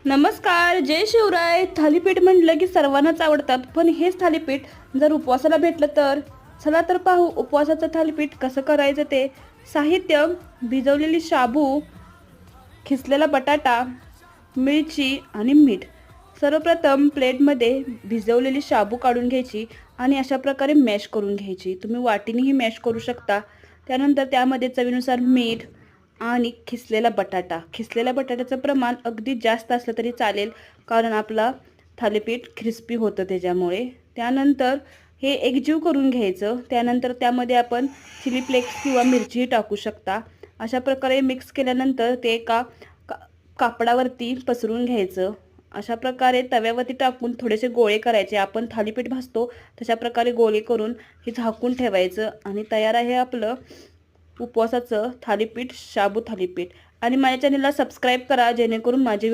नमस्कार, जय शिवराय. थालीपीठ म्हटलं की सर्वांनाच आवडतात, पण हेच थालीपीठ जर उपवासाला भेटलं तर चला तर पाहू उपवासाचं थालीपीठ कसं करायचं ते. साहित्य: भिजवलेली शाबू, खिसलेला बटाटा, मिरची आणि मीठ. सर्वप्रथम प्लेटमध्ये भिजवलेली शाबू काढून घ्यायची आणि अशा प्रकारे मॅश करून घ्यायची. तुम्ही वाटीनेही मॅश करू शकता. त्यानंतर त्यामध्ये चवीनुसार मीठ आणि खिसलेल्या बटाट्याचं प्रमाण अगदी जास्त असलं तरी चालेल, कारण आपला थालीपीठ क्रिस्पी होतं त्याच्यामुळे. त्यानंतर हे एकजीव करून घ्यायचं. त्यानंतर त्यामध्ये आपण चिली फ्लेक्स किंवा मिरचीही टाकू शकता. अशा प्रकारे मिक्स केल्यानंतर ते एका कापडावरती पसरून घ्यायचं. अशा प्रकारे तव्यावरती टाकून थोडेसे गोळे करायचे. आपण थालीपीठ भाजतो तशा प्रकारे गोळे करून हे झाकून ठेवायचं आणि तयार आहे आपलं उपवासाचं थालीपीठ, शाबू थालीपीठ. आणि माझ्या चॅनलला सबस्क्राईब करा जेणेकरून माझे